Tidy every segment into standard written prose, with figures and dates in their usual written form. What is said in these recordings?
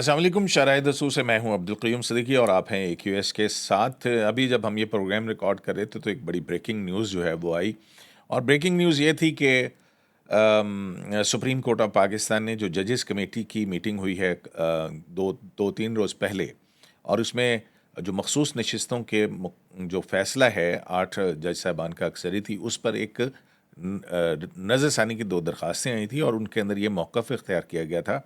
السلام علیکم، شرائع دسوع سے میں ہوں عبدالقیوم صدیقی اور آپ ہیں AQS کے ساتھ۔ ابھی جب ہم یہ پروگرام ریکارڈ کر رہے تھے تو ایک بڑی بریکنگ نیوز جو ہے وہ آئی، اور بریکنگ نیوز یہ تھی کہ سپریم کورٹ آف پاکستان نے جو ججز کمیٹی کی میٹنگ ہوئی ہے دو تین روز پہلے، اور اس میں جو مخصوص نشستوں کے جو فیصلہ ہے 8 جج صاحبان کا اکثری تھی، اس پر ایک نظر ثانی کی 2 درخواستیں آئی تھیں، اور ان کے اندر یہ موقف اختیار کیا گیا تھا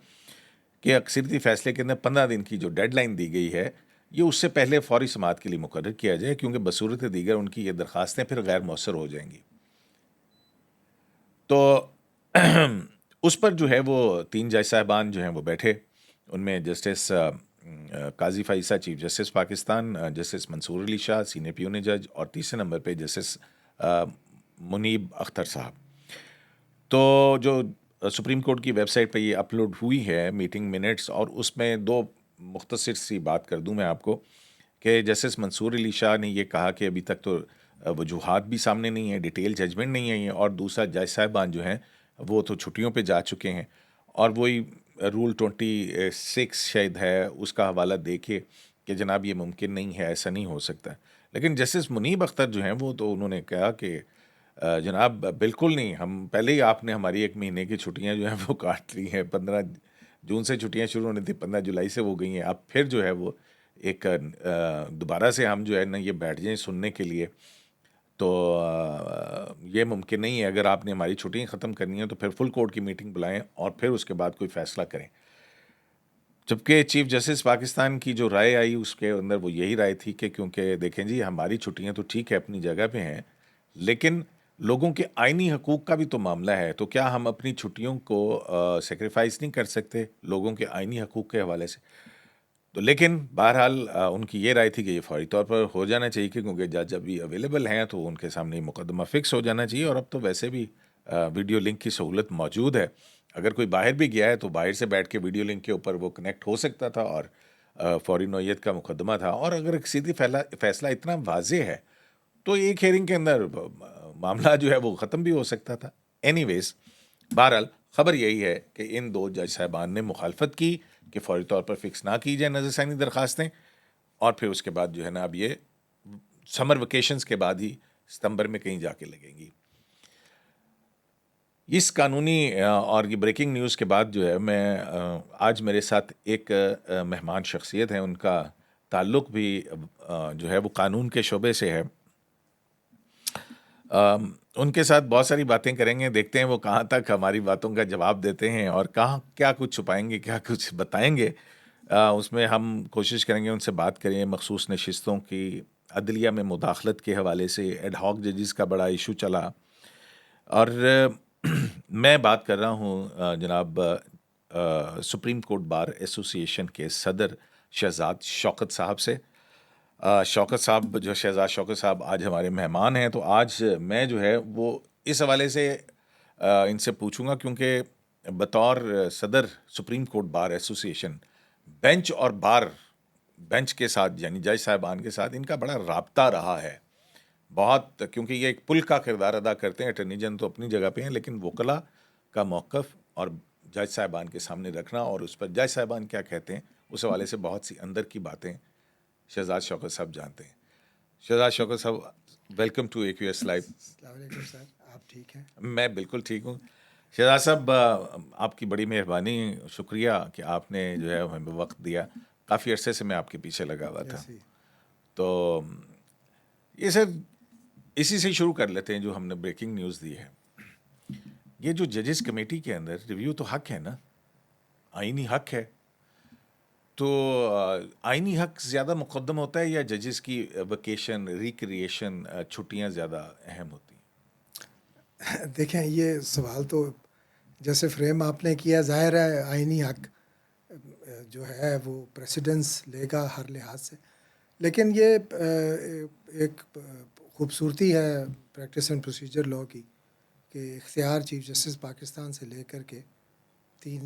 کہ اکثریتی فیصلے کے اندر 15 دن کی جو ڈیڈ لائن دی گئی ہے یہ اس سے پہلے فوری سماعت کے لیے مقرر کیا جائے، کیونکہ بصورت دیگر ان کی یہ درخواستیں پھر غیر مؤثر ہو جائیں گی۔ تو اس پر جو ہے وہ 3 جج صاحبان جو ہیں وہ بیٹھے، ان میں justice Qazi Faez chief justice Pakistan, justice Mansoor Ali Shah senior puisne جج، اور تیسرے نمبر پہ جسٹس منیب اختر صاحب۔ تو جو سپریم کورٹ کی ویب سائٹ پہ یہ اپلوڈ ہوئی ہے میٹنگ منٹس، اور اس میں 2 مختصر سی بات کر دوں میں آپ کو کہ جسٹس منصور علی شاہ نے یہ کہا کہ ابھی تک تو وجوہات بھی سامنے نہیں ہیں، ڈیٹیل ججمنٹ نہیں ہے، اور دوسرا جج صاحبان جو ہیں وہ تو چھٹیوں پہ جا چکے ہیں، اور وہی رول 26 شاید ہے اس کا حوالہ دے کے کہ جناب یہ ممکن نہیں ہے، ایسا نہیں ہو سکتا۔ لیکن جسٹس منیب اختر جو ہیں وہ تو انہوں نے کہا کہ جناب بالکل نہیں، ہم پہلے ہی آپ نے ہماری 1 مہینے کی چھٹیاں جو ہیں وہ کاٹ لی ہیں، 15 جون سے چھٹیاں شروع ہونی تھی، 15 جولائی سے وہ گئی ہیں، اب پھر جو ہے وہ ایک دوبارہ سے ہم جو ہے نا یہ بیٹھ جائیں سننے کے لیے، تو یہ ممکن نہیں ہے۔ اگر آپ نے ہماری چھٹیاں ختم کرنی ہیں تو پھر فل کورٹ کی میٹنگ بلائیں اور پھر اس کے بعد کوئی فیصلہ کریں۔ جبکہ چیف جسٹس پاکستان کی جو رائے آئی اس کے اندر وہ یہی رائے تھی کہ کیونکہ دیکھیں جی ہماری چھٹیاں تو ٹھیک ہے اپنی جگہ پہ ہیں، لیکن لوگوں کے آئینی حقوق کا بھی تو معاملہ ہے، تو کیا ہم اپنی چھٹیوں کو سیکریفائز نہیں کر سکتے لوگوں کے آئینی حقوق کے حوالے سے؟ تو لیکن بہرحال ان کی یہ رائے تھی کہ یہ فوری طور پر ہو جانا چاہیے، کیونکہ جج ابھی اویلیبل ہیں تو ان کے سامنے مقدمہ فکس ہو جانا چاہیے، اور اب تو ویسے بھی ویڈیو لنک کی سہولت موجود ہے۔ اگر کوئی باہر بھی گیا ہے تو باہر سے بیٹھ کے ویڈیو لنک کے اوپر وہ کنیکٹ ہو سکتا تھا، اور فوری نوعیت کا مقدمہ تھا، اور اگر ایک سیدھی فیصلہ اتنا واضح ہے تو ایک ہیئرنگ کے اندر معاملہ جو ہے وہ ختم بھی ہو سکتا تھا۔ اینی ویز، بہرحال خبر یہی ہے کہ ان 2 جج صاحبان نے مخالفت کی کہ فوری طور پر فکس نہ کی جائے نظر ثانی درخواستیں، اور پھر اس کے بعد جو ہے نا اب یہ سمر ویکیشنز کے بعد ہی ستمبر میں کہیں جا کے لگیں گی۔ اس قانونی اور یہ بریکنگ نیوز کے بعد جو ہے میں آج میرے ساتھ ایک مہمان شخصیت ہیں، ان کا تعلق بھی جو ہے وہ قانون کے شعبے سے ہے۔ ان کے ساتھ بہت ساری باتیں کریں گے، دیکھتے ہیں وہ کہاں تک ہماری باتوں کا جواب دیتے ہیں اور کہاں کیا کچھ چھپائیں گے، کیا کچھ بتائیں گے۔ اس میں ہم کوشش کریں گے ان سے بات کریں مخصوص نشستوں کی، عدلیہ میں مداخلت کے حوالے سے ایڈ ہاک ججز کا بڑا ایشو چلا، اور میں بات کر رہا ہوں جناب سپریم کورٹ بار ایسوسی ایشن کے صدر شہزاد شوکت صاحب سے۔ شوکت صاحب جو شہزاد شوکت صاحب آج ہمارے مہمان ہیں، تو آج میں جو ہے وہ اس حوالے سے ان سے پوچھوں گا، کیونکہ بطور صدر سپریم کورٹ بار ایسوسی ایشن بینچ اور بار بینچ کے ساتھ یعنی جج صاحبان کے ساتھ ان کا بڑا رابطہ رہا ہے بہت، کیونکہ یہ ایک پل کا کردار ادا کرتے ہیں۔ اٹارنی جنرل تو اپنی جگہ پہ ہیں، لیکن وکلا کا موقف اور جج صاحبان کے سامنے رکھنا اور اس پر جج صاحبان کیا کہتے ہیں اس حوالے سے بہت سی اندر کی باتیں شہزاد شوکت صاحب جانتے ہیں۔ شہزاد شوکت صاحب، ویلکم ٹو AQS لائیو۔ السلام علیکم سر، آپ ٹھیک ہیں؟ میں بالکل ٹھیک ہوں شہزاد صاحب، آپ کی بڑی مہربانی، شکریہ کہ آپ نے جو ہے ہمیں وقت دیا، کافی عرصے سے میں آپ کے پیچھے لگا ہوا تھا۔ جیسے تو یہ سر اسی سے شروع کر لیتے ہیں جو ہم نے بریکنگ نیوز دی ہے۔ یہ جو ججز کمیٹی کے اندر ریویو تو حق ہے نا، آئینی حق ہے، تو آئینی حق زیادہ مقدم ہوتا ہے یا ججز کی ویکیشن ریکریشن چھٹیاں زیادہ اہم ہوتی ہیں؟ دیکھیں، یہ سوال تو جیسے فریم آپ نے کیا، ظاہر ہے آئینی حق جو ہے وہ پریسیڈنس لے گا ہر لحاظ سے، لیکن یہ ایک خوبصورتی ہے پریکٹس اینڈ پروسیجر لاء کی کہ اختیار چیف جسٹس پاکستان سے لے کر کے 3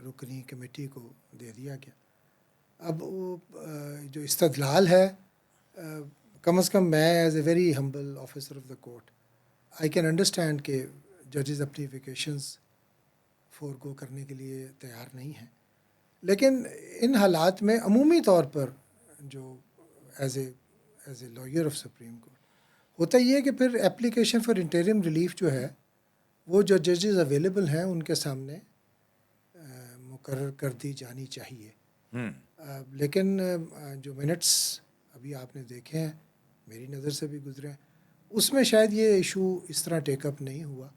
رکنی کمیٹی کو دے دیا گیا۔ اب وہ جو استدلال ہے، کم از کم میں as a very humble officer of the court I can understand کہ ججز اپنی ویکیشنز فور گو کرنے کے لیے تیار نہیں ہیں، لیکن ان حالات میں عمومی طور پر جو as a lawyer of Supreme Court ہوتا یہ ہے کہ پھر اپلیکیشن فار انٹرم ریلیف جو ہے وہ جو ججز اویلیبل ہیں ان کے سامنے مقرر کر دی جانی چاہیے. لیکن جو منٹس ابھی آپ نے دیکھے ہیں میری نظر سے بھی گزرے ہیں اس میں شاید یہ ایشو اس طرح ٹیک اپ نہیں ہوا.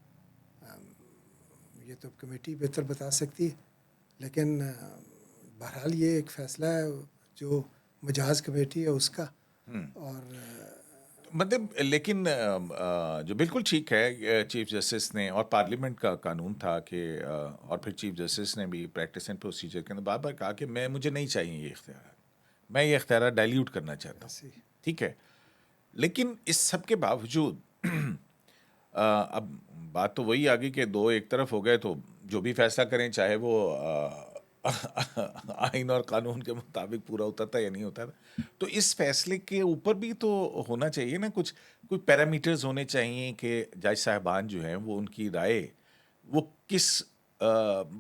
یہ تو کمیٹی بہتر بتا سکتی ہے لیکن بہرحال یہ ایک فیصلہ ہے جو مجاز کمیٹی ہے اس کا. اور مطلب لیکن جو بالکل ٹھیک ہے چیف جسٹس نے اور پارلیمنٹ کا قانون تھا کہ اور پھر چیف جسٹس نے بھی پریکٹس اینڈ پروسیجر کے اندر بار بار کہا کہ مجھے نہیں چاہیے یہ اختیارات, میں یہ اختیارات ڈائلیوٹ کرنا چاہتا ہوں. ایسی ٹھیک ہے, لیکن اس سب کے باوجود اب بات تو وہی آ گئی کہ دو ایک طرف ہو گئے تو جو بھی فیصلہ کریں چاہے وہ آئین اور قانون کے مطابق پورا ہوتا تھا یا نہیں ہوتا تھا, تو اس فیصلے کے اوپر بھی تو ہونا چاہیے نا کوئی پیرامیٹرز ہونے چاہیے کہ جج صاحبان جو ہیں وہ ان کی رائے وہ کس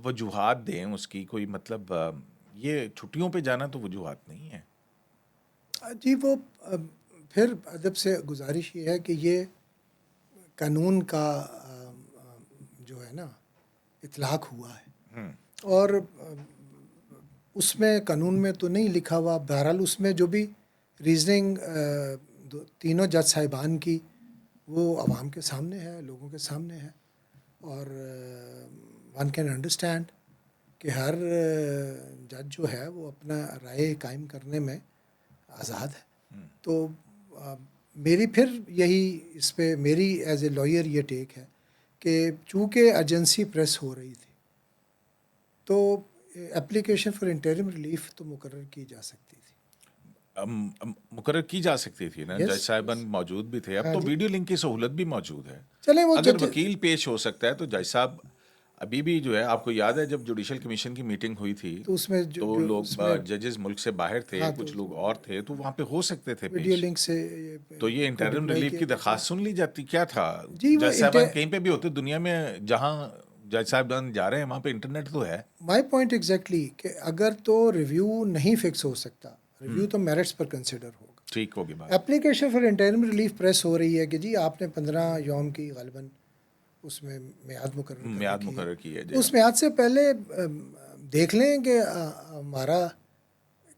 وجوہات دیں اس کی, کوئی مطلب یہ چھٹیوں پہ جانا تو وجوہات نہیں ہے. جی وہ پھر ادب سے گزارش یہ ہے کہ یہ قانون کا جو ہے نا اطلاق ہوا ہے اور اس میں قانون میں تو نہیں لکھا ہوا, بہرحال اس میں جو بھی ریزننگ تینوں جج صاحبان کی وہ عوام کے سامنے ہے, لوگوں کے سامنے ہے, اور ون کین انڈرسٹینڈ کہ ہر جج جو ہے وہ اپنا رائے قائم کرنے میں آزاد ہے. تو میری پھر یہی اس پہ میری ایز اے لائر یہ ٹیک ہے کہ چونکہ ایجنسی پریس ہو رہی تھی تو اپلیکیشن فار انٹرم ریلیف تو مقرر کی جا سکتی تھی. مقرر کی جا سکتی تھی نا, جج صاحبان موجود بھی تھے, اب تو ویڈیو لنک کی سہولت بھی موجود ہے. چلیں وہ اگر وکیل پیش ہو سکتا ہے تو جج صاحب ابھی بھی جو ہے, آپ کو یاد ہے جب جوڈیشل کمیشن کی میٹنگ ہوئی تھی تو اس میں تو لوگ ججز ملک سے باہر تھے, کچھ لوگ اور تھے, تو وہاں پہ ہو سکتے تھے ویڈیو پیش. لنک سے تو یہ انٹرم ریلیف کی درخواست سن لی جاتی. کیا تھا جی وہ جج صاحبان کہیں پہ بھی ہوتے دنیا میں جہاں جج صاحبان جا رہے ہیں وہاں پہ انٹرنیٹ تو ہے. مائی پوائنٹ ایگزیکٹلی کہ اگر تو ریویو نہیں فکس ہو سکتا, ریویو تو میرٹس پر کنسیڈر ہوگا. ٹھیک ہوگی بات. Application for interim relief press ہو رہی ہے کہ جی آپ نے 15 یوم کی غالباً اس میں میعاد مقرر کی ہے. اس میعاد سے پہلے دیکھ لیں کہ ہمارا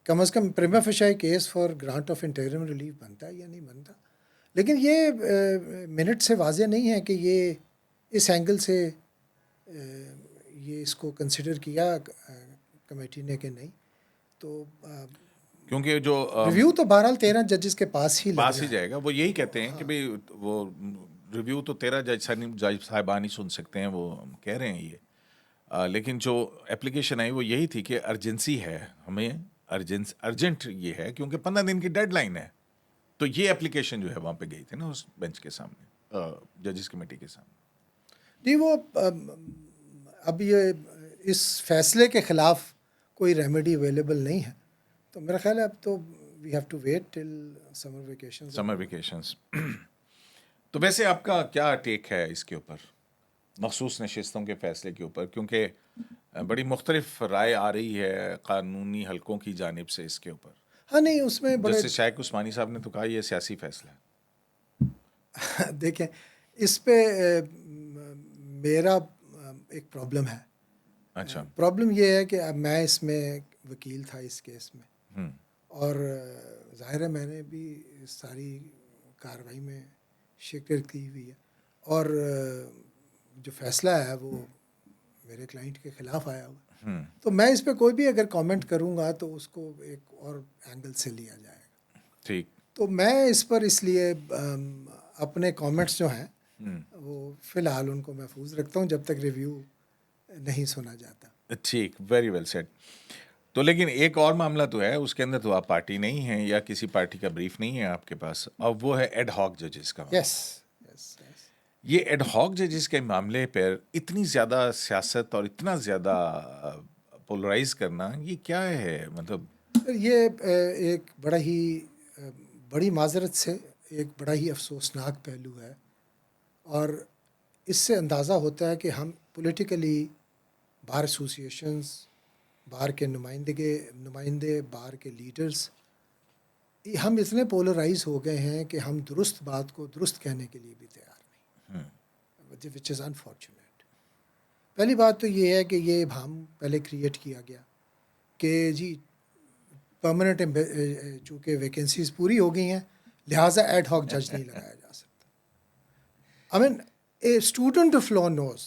کم از کم prima facie case for grant of interim relief بنتا ہے یا نہیں بنتا. لیکن یہ منٹ سے واضح نہیں ہے کہ یہ اس اینگل سے یہ اس کو کنسیڈر کیا کمیٹی نے کہ نہیں. تو کیونکہ جو ریویو تو بہرحال 13 ججز کے پاس ہی جائے گا, وہ یہی کہتے ہیں کہ بھئی وہ ریویو تو 13 جج صاحبان ہی سن سکتے ہیں, وہ کہہ رہے ہیں یہ. لیکن جو اپلیکیشن آئی وہ یہی تھی کہ ارجنسی ہے, ہمیں ارجنٹ یہ ہے کیونکہ 15 دن کی ڈیڈ لائن ہے. تو یہ اپلیکیشن جو ہے وہاں پہ گئی تھی نا اس بینچ کے سامنے, ججز کمیٹی کے سامنے. جی وہ اب یہ اس فیصلے کے خلاف کوئی ریمیڈی اویلیبل نہیں ہے, تو میرا خیال ہے اب تو we have to wait till summer vacations. تو ویسے آپ کا کیا ٹیک ہے اس کے اوپر, مخصوص نشستوں کے فیصلے کے اوپر, کیونکہ بڑی مختلف رائے آ رہی ہے قانونی حلقوں کی جانب سے اس کے اوپر. ہاں نہیں اس میں بڑے جیسے شائق عثمانی صاحب نے تو کہا یہ سیاسی فیصلہ ہے. دیکھیں اس پہ میرا ایک پرابلم ہے. اچھا. پرابلم یہ ہے کہ اب میں اس میں وکیل تھا اس کیس میں, اور ظاہر ہے میں نے بھی ساری کارروائی میں شرکت کی ہوئی ہے, اور جو فیصلہ ہے وہ میرے کلائنٹ کے خلاف آیا ہوا, تو میں اس پہ کوئی بھی اگر کامنٹ کروں گا تو اس کو ایک اور اینگل سے لیا جائے گا. ٹھیک. تو میں اس پر اس لیے اپنے کامنٹس جو ہیں وہ فی الحال ان کو محفوظ رکھتا ہوں جب تک ریویو نہیں سنا جاتا. ٹھیک, ویری ویل سیڈ. تو لیکن ایک اور معاملہ تو ہے, اس کے اندر تو آپ پارٹی نہیں ہیں یا کسی پارٹی کا بریف نہیں ہے آپ کے پاس, اور وہ ہے ایڈ ہاک ججز کا. یس. یہ ایڈ ہاک ججز کے معاملے پر اتنی زیادہ سیاست اور اتنا زیادہ پولرائز کرنا, یہ کیا ہے مطلب؟ یہ ایک بڑی معذرت سے ایک بڑا ہی افسوسناک پہلو ہے, اور اس سے اندازہ ہوتا ہے کہ ہم پولیٹیکلی بار ایسوسیشنز, بار کے نمائندے بار کے لیڈرز، ہم اتنے پولرائز ہو گئے ہیں کہ ہم درست بات کو درست کہنے کے لیے بھی تیار نہیں، وچ از انفارچونیٹ۔ پہلی بات تو یہ ہے کہ یہ ہم پہلے کریٹ کیا گیا کہ جی پرماننٹ چونکہ ویکینسیز پوری ہو گئی ہیں لہٰذا ایڈ ہاک جج نہیں لگایا جا سکتا۔ I am a student of law نوز،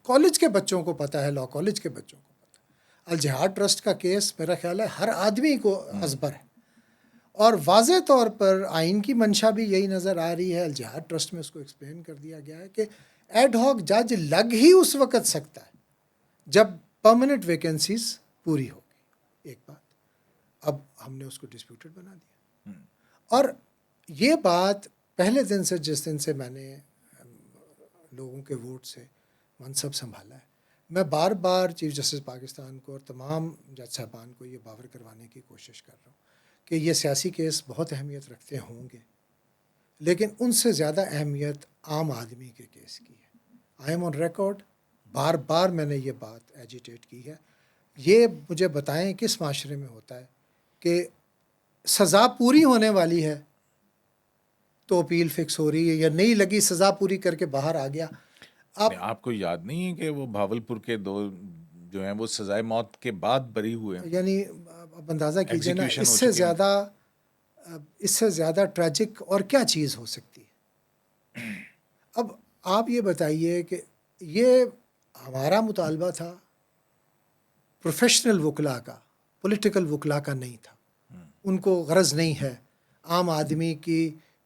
کالج کے بچوں کو پتہ ہے، لا کالج کے بچوں کو پتہ ہے، الجہاد ٹرسٹ کا کیس میرا خیال ہے ہر آدمی کو ازبر ہے، اور واضح طور پر آئین کی منشا بھی یہی نظر آ رہی ہے، الجہاد ٹرسٹ میں اس کو ایکسپلین کر دیا گیا ہے کہ ایڈ ہاک جج لگ ہی اس وقت سکتا ہے جب پرماننٹ ویکینسیز پوری ہو گئی۔ ایک بات اب ہم نے اس کو ڈسپیوٹڈ بنا دیا، اور یہ بات پہلے دن سے، جس دن سے میں نے لوگوں کے ووٹ سے منصب سنبھالا ہے، میں بار بار چیف جسٹس پاکستان کو اور تمام جج صاحبان کو یہ باور کروانے کی کوشش کر رہا ہوں کہ یہ سیاسی کیس بہت اہمیت رکھتے ہوں گے، لیکن ان سے زیادہ اہمیت عام آدمی کے کیس کی ہے۔ آئی ایم آن ریکارڈ، بار بار میں نے یہ بات ایجیٹیٹ کی ہے۔ یہ مجھے بتائیں کس معاشرے میں ہوتا ہے کہ سزا پوری ہونے والی ہے تو اپیل فکس ہو رہی ہے، یا نہیں لگی سزا پوری کر کے باہر آ گیا۔ آپ کو یاد نہیں ہے کہ وہ بھاولپور کے 2 جو ہیں وہ سزائے موت کے بعد بری ہوئے ہیں؟ یعنی اب اندازہ کیجیے نا، Execution اس ہو سے چکی ہیں۔ زیادہ ٹریجک اور کیا چیز ہو سکتی ہے؟ اب آپ یہ بتائیے کہ یہ ہمارا مطالبہ تھا پروفیشنل وکلا کا، پولیٹیکل وکلا کا نہیں تھا۔ ان کو غرض نہیں ہے، عام آدمی کی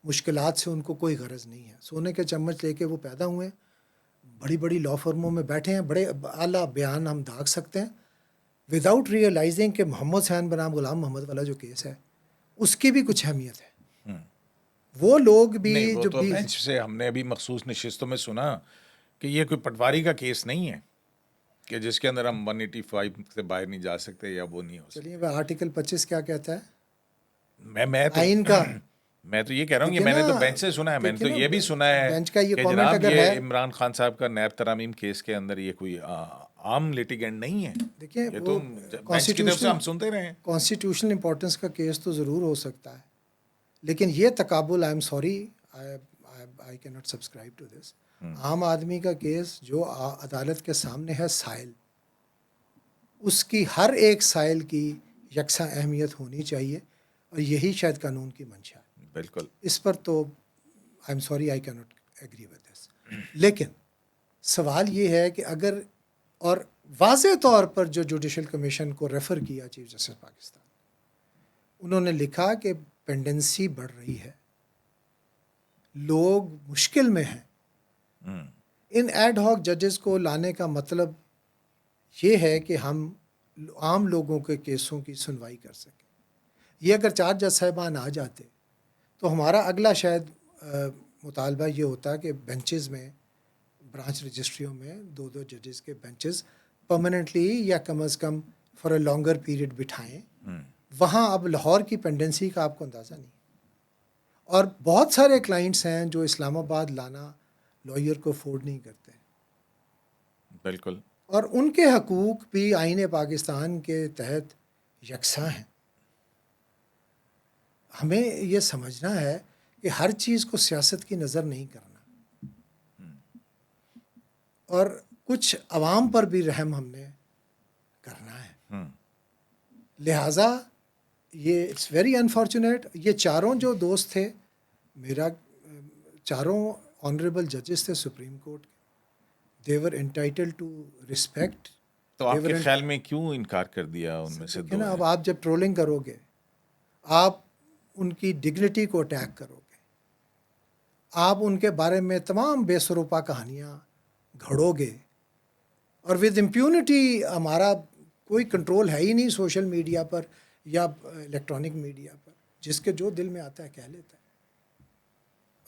مشکلات سے ان کو کوئی غرض نہیں ہے۔ سونے کے چمچ لے کے وہ پیدا ہوئے ہیں، بڑی بڑی لا فرموں میں بیٹھے ہیں، بڑے اعلیٰ بیان ہم داغ سکتے ہیں وداؤٹ ریئلائزنگ کہ محمد حسین بنام غلام محمد والا جو کیس ہے اس کی بھی کچھ اہمیت ہے۔ وہ لوگ بھی نہیں، وہ جو تو بینچ سے ہم نے ابھی مخصوص نشستوں میں سنا کہ یہ کوئی پٹواری کا کیس نہیں ہے کہ جس کے اندر ہم 185 سے باہر نہیں جا سکتے یا وہ نہیں ہو سکتا۔ چلیے آرٹیکل 25 کیا کہتا ہے میں تو آئین کا؟ میں تو یہ کہہ رہا ہوں کہ دیکھیے میں نے تو نا، بینچ سے سنا ہے، میں نے تو دیکھیے نا، یہ بھی سنا ہے بینچ کا یہ کہ کامنٹ جناب اگر ہے، یہ عمران خان صاحب کا نیب ترامیم کیس کے اندر یہ کوئی عام لیٹیگنٹ نہیں ہے۔ دیکھیں یہ وہ تو بینچ کی طرف سے ہم سنتے رہے ہیں۔ کانسٹیٹیوشنل امپورٹنس کا کیس تو ضرور ہو سکتا ہے، لیکن یہ تقابل، آئی ایم سوری، آئی کی ناٹ سبسکرائب ٹو دس۔ عام آدمی کا کیس جو عدالت کے سامنے ہے سائل، اس کی ہر ایک سائل کی یکساں اہمیت ہونی چاہیے، اور یہی شاید قانون کی منشا ہے۔ بالکل، اس پر تو آئی ایم سوری، آئی کی ناٹ ایگری ود دس۔ لیکن سوال یہ ہے کہ اگر، اور واضح طور پر جو جوڈیشل کمیشن کو ریفر کیا چیف جسٹس پاکستان، انہوں نے لکھا کہ پینڈنسی بڑھ رہی ہے، لوگ مشکل میں ہیں، ان ایڈ ہاک ججز کو لانے کا مطلب یہ ہے کہ ہم عام لوگوں کے کیسوں کی سنوائی کر سکیں۔ یہ اگر 4 جج صاحبان آ جاتے تو ہمارا اگلا شاید مطالبہ یہ ہوتا کہ بینچز میں، برانچ رجسٹریوں میں 2 ججز کے بینچز پرماننٹلی یا کم از کم فار اے لانگر پیریڈ بٹھائیں۔ وہاں اب لاہور کی پینڈنسی کا آپ کو اندازہ نہیں، اور بہت سارے کلائنٹس ہیں جو اسلام آباد لانا لائر کو افورڈ نہیں کرتے، بالکل، اور ان کے حقوق بھی آئین پاکستان کے تحت یکساں ہیں۔ ہمیں یہ سمجھنا ہے کہ ہر چیز کو سیاست کی نظر نہیں کرنا، اور کچھ عوام پر بھی رحم ہم نے کرنا ہے۔ لہٰذا یہ اٹس ویری انفارچونیٹ، یہ چاروں جو دوست تھے، میرا چاروں آنریبل ججز تھے سپریم کورٹ کے، دے ور انٹائٹل ٹو رسپیکٹ۔ تو آپ کے خیال میں کیوں انکار کر دیا ان میں سے 2 نا، اب آپ جب ٹرولنگ کرو گے، آپ ان کی ڈگنیٹی کو اٹیک کرو گے، آپ ان کے بارے میں تمام بے سروپا کہانیاں گھڑو گے، اور ود امپیونٹی ہمارا کوئی کنٹرول ہے ہی نہیں سوشل میڈیا پر یا الیکٹرانک میڈیا پر، جس کے جو دل میں آتا ہے کہہ لیتا ہے،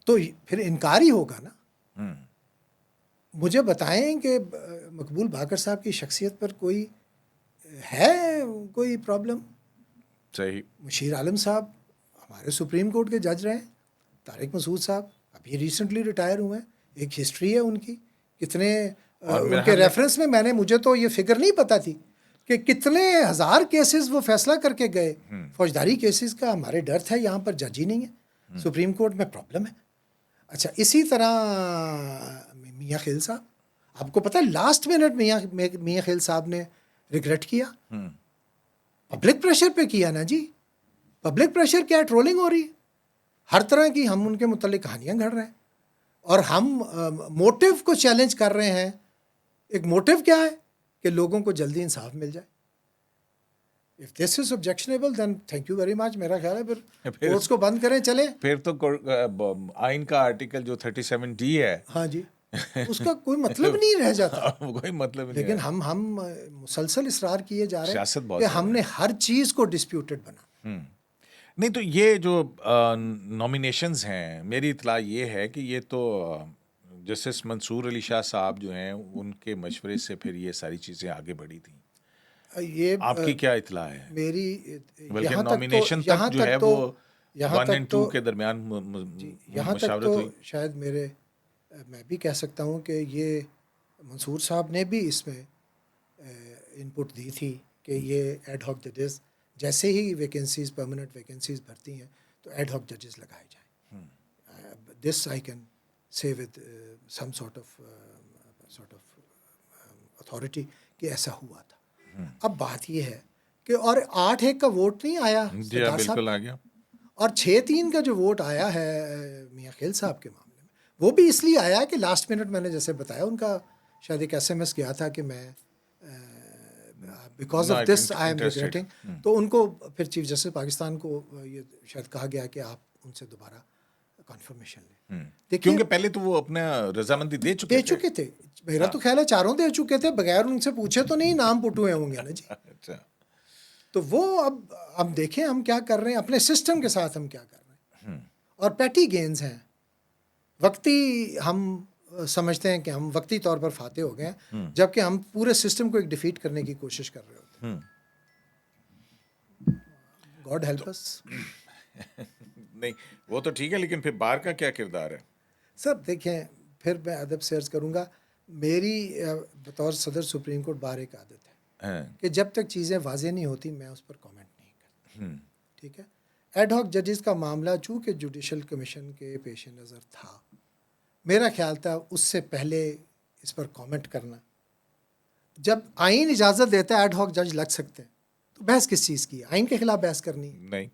تو پھر انکار ہی ہوگا نا۔ مجھے بتائیں کہ مقبول بھاکر صاحب کی شخصیت پر کوئی ہے کوئی پرابلم؟ صحیح، مشیر عالم صاحب ہمارے سپریم کورٹ کے جج رہے ہیں، طارق مسعود صاحب ابھی ریسنٹلی ریٹائر ہوئے ہیں، ایک ہسٹری ہے ان کی، کتنے اور ان کے ریفرنس میں نے مجھے تو یہ فگر نہیں پتہ تھی کہ کتنے ہزار کیسز وہ فیصلہ کر کے گئے. فوجداری کیسز کا ہمارے ڈر تھا، یہاں پر جج ہی نہیں ہے، سپریم کورٹ میں پرابلم ہے. اچھا اسی طرح میاں خیل صاحب، آپ کو پتہ ہے لاسٹ منٹ میاں خیل صاحب نے ریگریٹ کیا. پبلک پریشر پہ کیا نا جی. پبلک پریشر کیا، ٹرولنگ ہو رہی ہے ہر طرح کی، ہم ان کے متعلق کہانیاں گھڑ رہے ہیں اور ہم موٹیو کو چیلنج کر رہے ہیں. ایک موٹیو کیا ہے کہ لوگوں کو جلدی انصاف مل جائے. If this is objectionable then thank you very much. میرا خیال ہے پھر کورٹس کو بند کریں چلیں. پھر تو آئین کا آرٹیکل جو 37D ہے، ہاں جی، اس کا کوئی مطلب نہیں رہ جاتا. کوئی مطلب نہیں. لیکن ہم مسلسل اصرار کیے جا رہے سیاست ہیں بہت کہ ہم نے ہر چیز کو ڈسپیوٹڈ بنا. نہیں تو یہ جو نامینیشنز ہیں، میری اطلاع یہ ہے کہ یہ تو جسٹس منصور علی شاہ صاحب جو ہیں ان کے مشورے سے پھر یہ ساری چیزیں آگے بڑھی تھیں. یہ آپ کی کیا اطلاع ہے؟ میری بلکہ نامینیشن تک جو ہے وہ 1 اور 2 کے درمیان یہاں تک مشاورت تو ہوئی. شاید میں بھی کہہ سکتا ہوں کہ یہ منصور صاحب نے بھی اس میں ان پٹ دی تھی کہ یہ ایڈ ہاک ججز جیسے ہی ویکینسیز پرماننٹ ویکینسیز بھرتی ہیں تو ایڈ ہاک ججز لگائے جائیں. This I can say with some sort of authority کہ ایسا ہوا تھا. اب بات یہ ہے کہ اور 8-1 کا ووٹ نہیں آیا جی ہاں، بالکل آ گیا. اور 6-3 کا جو ووٹ آیا ہے میاں خیل صاحب کے معاملے میں، وہ بھی اس لیے آیا کہ لاسٹ منٹ میں نے جیسے بتایا ان کا شاید ایک SMS گیا تھا کہ میں because of this I am regretting. تو ان کو پھر چیف جسٹس پاکستان کو یہ شاید کہا گیا کہ آپ ان سے دوبارہ کنفرمیشن لیں. کیونکہ پہلے تو وہ اپنا رضامندی دے چکے تھے. میرا تو خیال ہے 4 دے چکے تھے، بغیر ان سے پوچھے تو نہیں نام پٹ ہوئے ہوں گے نا جی. اچھا، تو وہ اب دیکھیں ہم کیا کر رہے ہیں اپنے سسٹم کے ساتھ، ہم کیا کر رہے ہیں. اور پیٹی گینز ہیں، وقتی ہم سمجھتے ہیں کہ ہم وقتی طور پر فاتح ہو گئے ہیں، جبکہ ہم پورے سسٹم کو ایک ڈیفیٹ کرنے کی کوشش کر رہے ہوتے ہیں. God help us. نہیں وہ تو ٹھیک ہے، لیکن پھر بار کا کیا کردار ہے؟ سر دیکھیں، پھر میں ادب سے عرض کروں گا، میری بطور صدر سپریم کورٹ بار ایک عادت ہے کہ جب تک چیزیں واضح نہیں ہوتی میں اس پر کامنٹ نہیں کرتا. ٹھیک ہے. ایڈ ہاک ججز کا معاملہ چونکہ جوڈیشل کمیشن کے پیش نظر تھا، میرا خیال تھا اس سے پہلے اس پر کامنٹ کرنا. جب آئین اجازت دیتا ہے ایڈ ہاک جج لگ سکتے ہیں تو بحث کس چیز کی ہے؟ آئین کے خلاف بحث کرنی ہے؟ نہیں.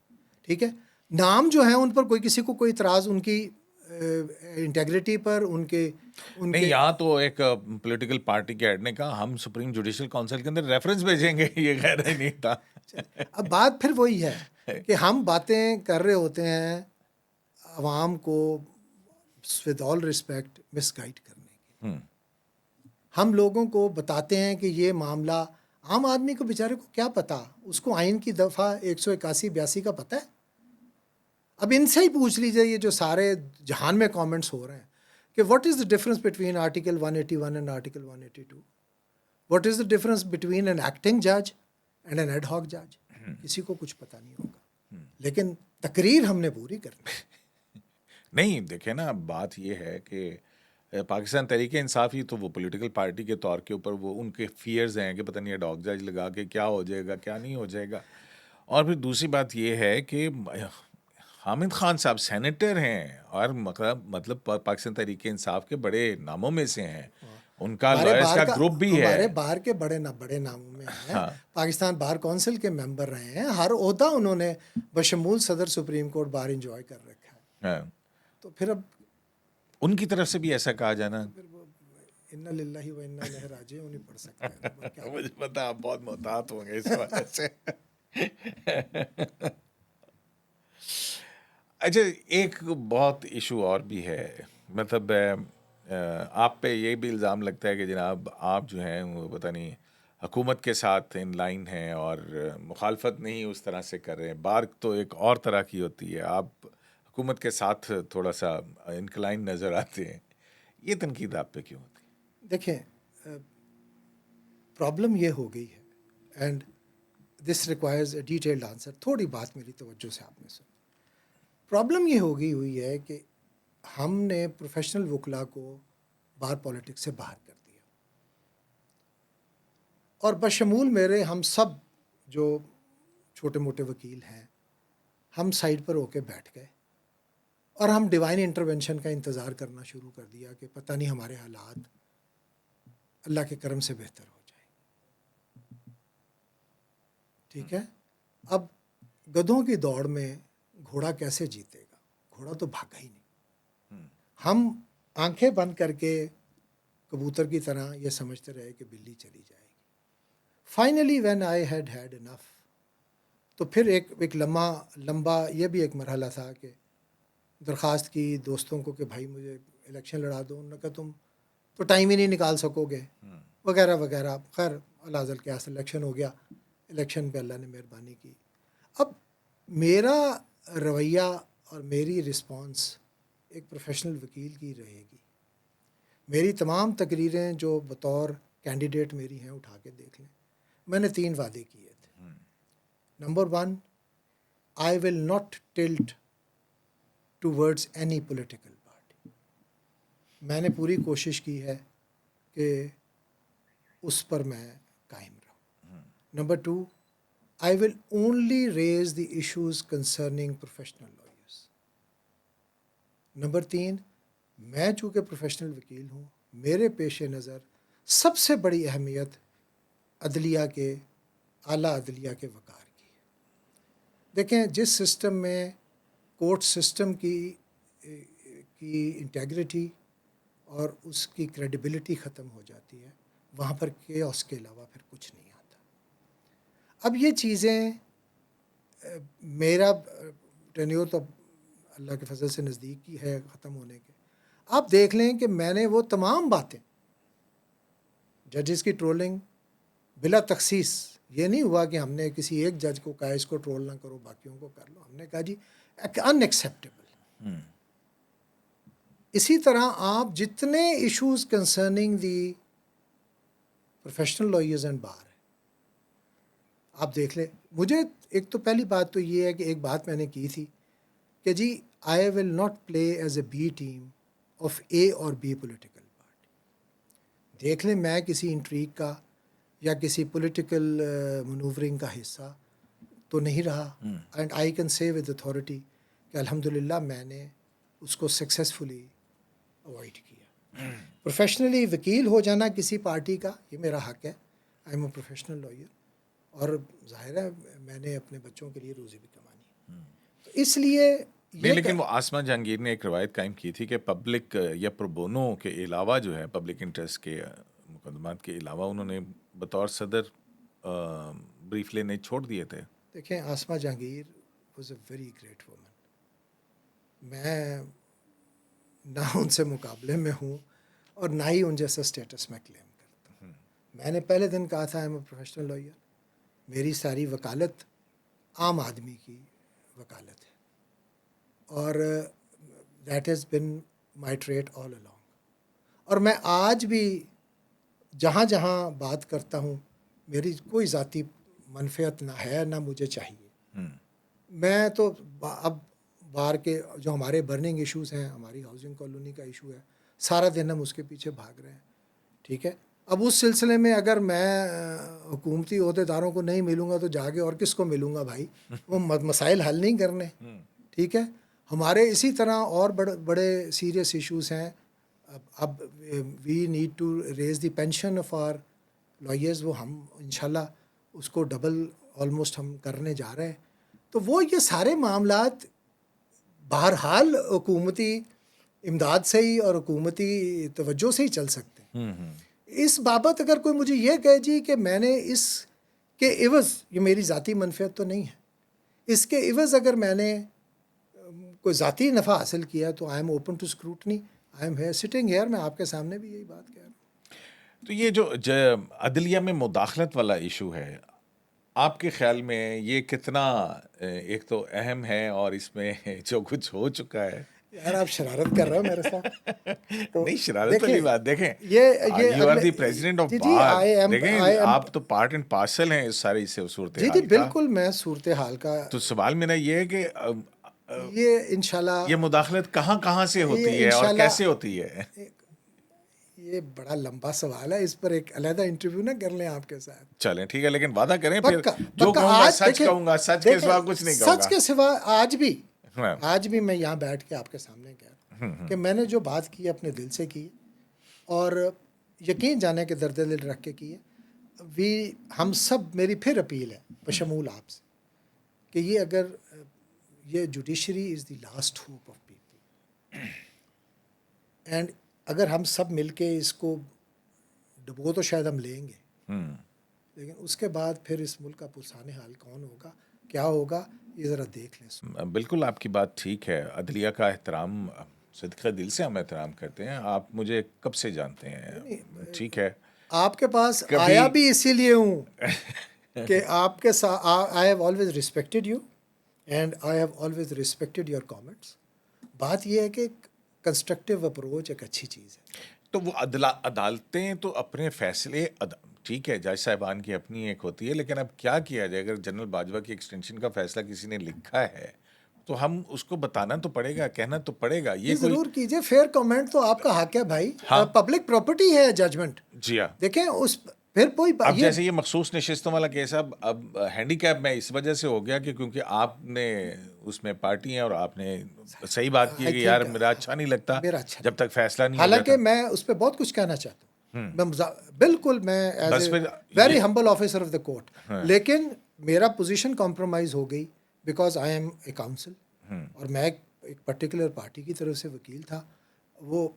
ٹھیک ہے. نام جو ہیں ان پر کوئی کسی کو کوئی اعتراض ان کی انٹیگریٹی پر، ان کے نہیں، یہاں تو ایک پولیٹیکل پارٹی کے ہیڈ نے کہا ہم سپریم جوڈیشل کونسل کے اندر ریفرنس بھیجیں گے. یہ غیر ہی نہیں تھا. اب بات پھر وہی ہے کہ ہم باتیں کر رہے ہوتے ہیں عوام کو with all respect miss guide کرنے کی. ہم لوگوں کو بتاتے ہیں کہ یہ معاملہ، عام آدمی کو بیچارے کو کیا پتہ، اس کو آئین کی دفعہ 181-82 کا پتہ ہے. اب ان سے ہی پوچھ لیجیے یہ جو سارے جہان میں کامنٹس ہو رہے ہیں کہ what is the difference between article 181 and article 182. What is the difference between an acting جج اینڈ این ایڈ ہاک جج. کسی کو کچھ پتہ نہیں ہوگا، لیکن تقریر ہم نے پوری کرنی. نہیں دیکھیں نا، بات یہ ہے کہ پاکستان تحریک انصاف ہی تو وہ پولیٹیکل پارٹی کے طور کے اوپر وہ ان کے فیئرز ہیں کہ پتہ نہیں ڈاگ جج لگا کے کیا ہو جائے گا کیا نہیں ہو جائے گا. اور پھر دوسری بات یہ ہے کہ حامد خان صاحب سینیٹر ہیں اور مطلب پاکستان تحریک انصاف کے بڑے ناموں میں سے ہیں. ان کا لائرز کا گروپ بھی ہے، ہمارے بار کے بڑے ناموں میں ہیں. پاکستان بار کونسل کے ممبر رہے ہیں، ہر عہدہ انہوں نے بشمول صدر سپریم کورٹ بار انجوائے کر رکھا ہے. تو پھر اب ان کی طرف سے بھی ایسا کہا جانا، انا للہ و انا الیہ راجعون نہیں پڑھ سکتا ہے. مجھے پتا آپ بہت محتاط ہوں گے اس وجہ سے. اچھا، ایک بہت ایشو اور بھی ہے، مطلب آپ پہ یہ بھی الزام لگتا ہے کہ جناب آپ جو ہیں وہ پتہ نہیں حکومت کے ساتھ ان لائن ہیں اور مخالفت نہیں اس طرح سے کر رہے ہیں. بار تو ایک اور طرح کی ہوتی ہے، آپ حکومت کے ساتھ تھوڑا سا انکلائن نظر آتے ہیں. یہ تنقید آپ پہ کیوں ہوتی ہے؟ دیکھیں، پرابلم یہ ہو گئی ہے and this requires a detailed answer. تھوڑی بات میری توجہ سے آپ نے سنی. پرابلم یہ ہو گئی ہوئی ہے کہ ہم نے پروفیشنل وکلا کو بار پالیٹکس سے باہر کر دیا. اور بشمول میرے ہم سب جو چھوٹے موٹے وکیل ہیں ہم سائڈ پر ہو کے بیٹھ گئے اور ہم ڈیوائن انٹرونشن کا انتظار کرنا شروع کر دیا کہ پتہ نہیں ہمارے حالات اللہ کے کرم سے بہتر ہو جائیں. ٹھیک ہے. اب گدھوں کی دوڑ میں گھوڑا کیسے جیتے گا؟ گھوڑا تو بھاگا ہی نہیں. ہم آنکھیں بند کر کے کبوتر کی طرح یہ سمجھتے رہے کہ بلی چلی جائے گی. فائنلی وین آئی ہیڈ انف، تو پھر ایک لمبا یہ بھی ایک مرحلہ تھا کہ درخواست کی دوستوں کو کہ بھائی مجھے الیکشن لڑا دو. انہوں نے کہا تم تو ٹائم ہی نہیں نکال سکو گے وغیرہ وغیرہ. خیر اللہ ذل کے الیکشن ہو گیا. الیکشن پہ اللہ نے مہربانی کی. اب میرا رویہ اور میری رسپانس ایک پروفیشنل وکیل کی رہے گی. میری تمام تقریریں جو بطور کینڈیڈیٹ میری ہیں اٹھا کے دیکھ لیں. میں نے 3 وعدے کیے تھے. Number 1، I will not tilt towards any political party. میں نے پوری کوشش کی ہے کہ اس پر میں قائم رہوں. Number 2، I will only raise the issues concerning professional lawyers. Number 3، میں چونکہ پروفیشنل وکیل ہوں میرے پیش نظر سب سے بڑی اہمیت عدلیہ کے اعلیٰ عدلیہ کے وقار کی. دیکھیں جس سسٹم میں کورٹ سسٹم کی انٹیگریٹی اور اس کی کریڈیبلٹی ختم ہو جاتی ہے وہاں پر کیوس کے علاوہ پھر کچھ نہیں آتا. اب یہ چیزیں میرا ٹینیور تو اللہ کے فضل سے نزدیک ہی ہے ختم ہونے کے. آپ دیکھ لیں کہ میں نے وہ تمام باتیں، ججز کی ٹرولنگ بلا تخصیص، یہ نہیں ہوا کہ ہم نے کسی ایک جج کو کہا اس کو ٹرول نہ کرو باقیوں کو کر لو. ہم نے کہا جی ان ایکسیپٹیبل. اسی طرح آپ جتنے issues concerning the professional lawyers and bar ہیں آپ دیکھ لیں. مجھے ایک تو پہلی بات تو یہ ہے کہ ایک بات میں نے کی تھی کہ جی I will not play as a B team of A اور بی پولیٹیکل پارٹی. دیکھ لیں میں کسی انٹریگ کا یا کسی پولیٹیکل منورنگ کا حصہ تو نہیں رہا. And I can say with authority کہ الحمدللہ میں نے اس کو سکسیزفلی اوائڈ کیا. پروفیشنلی وکیل ہو جانا کسی پارٹی کا یہ میرا حق ہے. I am a professional lawyer اور ظاہر ہے میں نے اپنے بچوں کے لیے روزی بھی کمانی. تو اس لیے نہیں، لیکن وہ آسما جہانگیر نے ایک روایت قائم کی تھی کہ پبلک یا پروبونو کے علاوہ جو ہے پبلک انٹرسٹ کے مقدمات کے علاوہ انہوں نے بطور صدر بریف لینے چھوڑ دیے تھے. دیکھیں Asma Jahangir was a very great woman. میں نہ ان سے مقابلے میں ہوں اور نہ ہی ان جیسا اسٹیٹس میں کلیم کرتا ہوں. میں نے پہلے دن کہا تھا I am a professional lawyer. میری ساری وکالت عام آدمی کی وکالت ہے اور that has been my trait all along. اور میں آج بھی جہاں جہاں بات کرتا ہوں میری کوئی ذاتی منفعت نہ ہے نہ مجھے چاہیے. میں تو اب بار کے جو ہمارے برننگ ایشوز ہیں ہماری ہاؤسنگ کالونی کا ایشو ہے سارا دن ہم اس کے پیچھے بھاگ رہے ہیں. ٹھیک ہے. اب اس سلسلے میں اگر میں حکومتی عہدے داروں کو نہیں ملوں گا تو جاگے اور کس کو ملوں گا بھائی؟ وہ مسائل حل نہیں کرنے. ٹھیک ہے. ہمارے اسی طرح اور بڑے سیریس ایشوز ہیں. اب we need to raise the pension of our lawyers. وہ ہم انشاءاللہ اس کو ڈبل آلموسٹ ہم کرنے جا رہے ہیں. تو وہ یہ سارے معاملات بہرحال حکومتی امداد سے ہی اور حکومتی توجہ سے ہی چل سکتے ہیں. اس بابت اگر کوئی مجھے یہ کہے جی کہ میں نے اس کے عوض، یہ میری ذاتی منفعت تو نہیں ہے، اس کے عوض اگر میں نے کوئی ذاتی نفع حاصل کیا تو I am open to scrutiny. I am here sitting here. میں آپ کے سامنے بھی یہی بات کہہ رہا ہوں. تو یہ جو عدلیہ میں مداخلت والا ایشو ہے آپ کے خیال میں یہ کتنا ایک تو اہم ہے اور اس میں جو کچھ ہو چکا ہے؟ یار آپ شرارت کر رہے ہو میرے ساتھ. نہیں شرارت والی بات. دیکھیں یہ you are the president of bar. دیکھیں آپ تو پارٹ اینڈ پارسل ہیں اس ساری صورت حال کا. جی بالکل میں صورتحال کا. تو سوال میرا یہ ہے کہ یہ انشاءاللہ یہ مداخلت کہاں سے ہوتی ہے اور کیسے ہوتی ہے؟ یہ بڑا لمبا سوال ہے, اس پر ایک علیحدہ انٹرویو نہ کر لیں آپ کے ساتھ. چلیں ٹھیک ہے, لیکن وعدہ کریں پھر پکا جو پکا. کہوں گا آج سچ کہوں گا, سچ کے سوا کچھ نہیں کہوں سچ گا. کے سوا ہاں. آج بھی میں یہاں بیٹھ کے آپ کے سامنے کہہ کہ میں نے جو بات کی اپنے دل سے کی, اور یقین جانے کے درد دل رکھ کے کی ہے. ہم سب, میری پھر اپیل ہے بشمول آپ سے, کہ یہ اگر یہ judiciary is the last hope of people, and اگر ہم سب مل کے اس کو ڈبو تو شاید ہم لیں گے, لیکن اس کے بعد پھر اس ملک کا پرسان حال کون ہوگا, کیا ہوگا, یہ ذرا دیکھ لیں. بالکل آپ کی بات ٹھیک ہے. عدلیہ کا احترام, صدقہ دل سے ہم احترام کرتے ہیں. آپ مجھے کب سے جانتے ہیں, ٹھیک ہے, آپ کے پاس کبھی آیا بھی اسی لیے ہوں کہ آپ کے ساتھ I have always respected you and I have always respected your comments. بات یہ ہے کہ کنسٹرکٹیو اپروچ ایک اچھی چیز ہے. تو وہ عدالتیں تو اپنے فیصلے ٹھیک ہے, جج صاحبان کی اپنی ایک ہوتی ہے, لیکن اب کیا کیا جائے, اگر جنرل باجوہ کی ایکسٹینشن کا فیصلہ کسی نے لکھا ہے تو ہم اس کو بتانا تو پڑے گا, کہنا تو پڑے گا. یہ کوئی ضرور کیجئے, فیئر کامنٹ تو آپ کا حق ہے بھائی, ہاں. پبلک پراپرٹی ہے ججمنٹ. جی ہاں. دیکھیں اس پھر کوئی اب جیسے یہ مخصوص نشستوں والا کیس, اب ہینڈی کیپ میں اس وجہ سے ہو گیا کہ کیونکہ آپ نے اس میں پارٹی ہیں اور آپ نے صحیح بات کی ہے کہ یار میرا اچھا نہیں لگتا جب تک فیصلہ نہیں ہو جاتا. حالانکہ میں اس پہ بہت کچھ کہنا چاہتا ہوں, بالکل میں as a very humble officer of the court, لیکن میرا پوزیشن کمپرومائز ہو گئی because I am a council, اور میں ایک پرٹیکولر پارٹی کی طرف سے وکیل تھا. وہ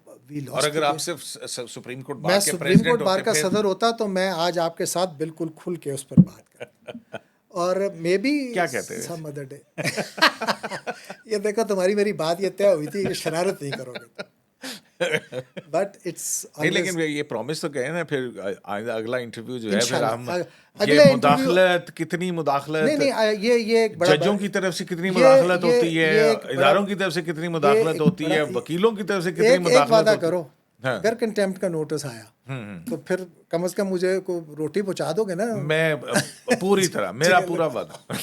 اور اگر آپ صرف سپریم کورٹ میں سپریم کورٹ بار کا صدر ہوتا تو میں آج آپ کے ساتھ بالکل کھل کے اس پر بات کرتا. اور مے بی کیا کہتے ہیں سم ادر ڈے یہ دیکھو تمہاری میری بات یہ طے ہوئی تھی کہ شرارت نہیں کرو گے, بٹ اٹس نہیں, لیکن یہ پرومس تو کہیں نا پھر اگلا انٹرویو جو ہے پھر ہم اگلے یہ مداخلت, کتنی مداخلت, یہ ججوں کی طرف سے کتنی مداخلت ہوتی ہے, اداروں کی طرف سے کتنی مداخلت ہوتی ہے, وکیلوں کی طرف سے کتنی مداخلت وعدہ ہوتی ہے. کرو, اگر کنٹیمپٹ کا نوٹس آیا تو پھر کم از کم مجھے کو روٹی پہنچا دو گے نا. میں پوری طرح, میرا پورا وعدہ.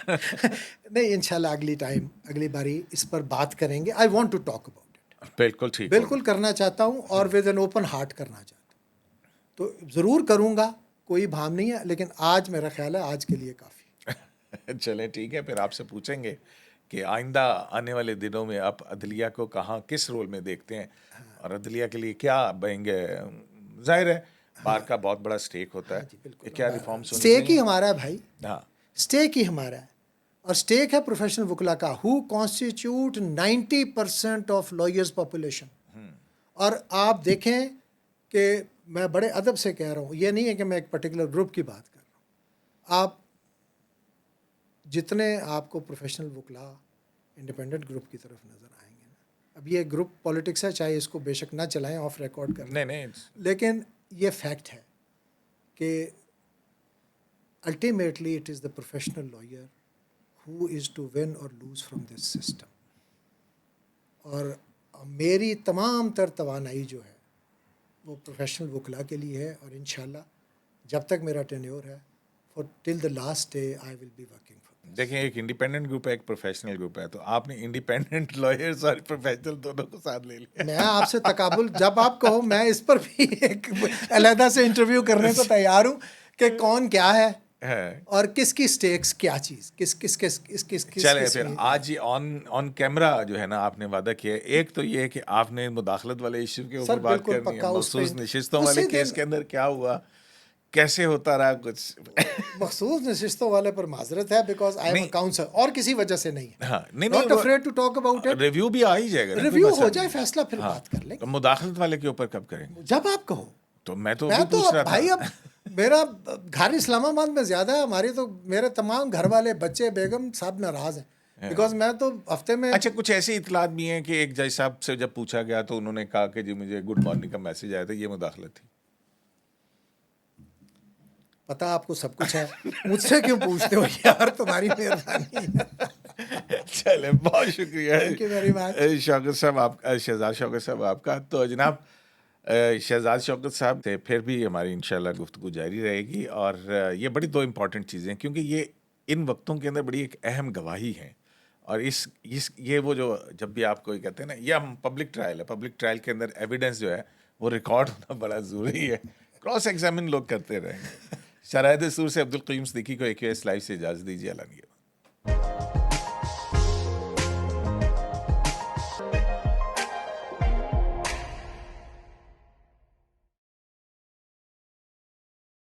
نہیں, انشاءاللہ اگلی باری اس پر بات کریں گے. I want to talk about it, بالکل ٹھیک, بالکل کرنا چاہتا ہوں, اور ود این اوپن ہارٹ کرنا چاہتا ہوں, تو ضرور کروں گا, کوئی بھام نہیں ہے, لیکن آج میرا خیال ہے آج کے لیے کافی. چلیں ٹھیک ہے, پھر آپ سے پوچھیں گے کہ آئندہ آنے والے دنوں میں آپ عدلیہ کو کہاں کس رول میں دیکھتے ہیں, اور عدلیہ کے لیے کیا بہیں گے. ظاہر ہے بار کا بہت بڑا سٹیک ہوتا ہے, کیا ریفارمز ہونی سٹیک ہی چاہیے. ہمارا ہے بھائی, ہاں, سٹیک ہی ہمارا ہے, اور سٹیک ہے پروفیشنل وکلا کا, ہو کانسٹیٹیوٹ 90% آف لائرز پاپولیشن. اور آپ دیکھیں کہ میں بڑے ادب سے کہہ رہا ہوں, یہ نہیں ہے کہ میں ایک پرٹیکولر گروپ کی بات کر رہا ہوں. آپ جتنے آپ کو پروفیشنل وکلا انڈیپینڈنٹ گروپ کی طرف نظر آئیں گے نا, اب یہ گروپ پالیٹکس ہے, چاہے اس کو بے شک نہ چلائیں, آف ریکارڈ کر لیں, نہیں, لیکن یہ فیکٹ ہے کہ ultimately it is the professional lawyer who is to win or lose from this system. اور میری تمام تر توانائی جو ہے وہ پروفیشنل وکلا کے لیے ہے, اور انشاءاللہ جب تک میرا ٹینیور ہے for till the last day I will be working for this. دیکھیں ایک انڈیپینڈنٹ گروپ ہے, ایک پروفیشنل گروپ ہے, تو آپ نے انڈیپینڈنٹ لائرز اور پروفیشنل دونوں کو ساتھ لے لیا. میں آپ سے تقابل جب آپ کہو میں اس پر بھی ایک علیحدہ سے انٹرویو کرنے کو تیار ہوں کہ کون کیا ہے اور کس کی سٹیکس کیا چیز, کس چلے پھر آج ہی آن کیمرہ جو ہے نا آپ نے وعدہ کیا ہے. ایک تو یہ کہ آپ نے مداخلت والے ایشو کے اوپر بات کرنی ہے, مخصوص نشستوں والے کیس کے اندر کیا ہوا, کیسے ہوتا رہا کچھ. مخصوص نشستوں والے پر معذرت ہے because I am a counsellor, اور کسی وجہ سے نہیں ہے. ہاں, not afraid to talk about it. Review بھی آ ہی جائے گا, ریویو ہو جائے, فیصلہ پھر بات کر لیں. تو مداخلت والے کے اوپر کب کریں گے, جب آپ کہو. تو میں تو پوچھ رہا تھا بھائی, اب میرا گھر اسلام آباد میں زیادہ ہے, ہماری تو میرے تمام گھر والے بچے بیگم سب ناراض ہیں بیکاز میں تو ہفتے میں. اچھا, کچھ ایسی اطلاعات بھی ہیں کہ ایک جج صاحب سے جب پوچھا گیا تو انہوں نے کہا کہ جی مجھے گڈ مارننگ کا میسج آیا تھا, یہ مداخلت تھی. پتہ آپ کو سب کچھ ہے, مجھ سے کیوں پوچھتے ہو یار, تمہاری مہربانی. چلے, بہت شکریہ شوکت صاحب, آپ شہزاد شوکت صاحب آپ کا. تو جناب شہزاد شوکت صاحب سے پھر بھی ہماری انشاءاللہ گفتگو جاری رہے گی, اور یہ بڑی دو امپورٹنٹ چیزیں ہیں کیونکہ یہ ان وقتوں کے اندر بڑی ایک اہم گواہی ہیں, اور یہ وہ جو جب بھی آپ کو کہتے ہیں نا, یہ ہم پبلک ٹرائل ہے, پبلک ٹرائل کے اندر ایویڈنس جو ہے وہ ریکارڈ ہونا بڑا ضروری ہے. کراس ایگزامن لوگ کرتے رہیں گے. شرائط سور سے عبد القیوم صدیقی کو AQS لائیو سے اجازت دیجیے. اللہ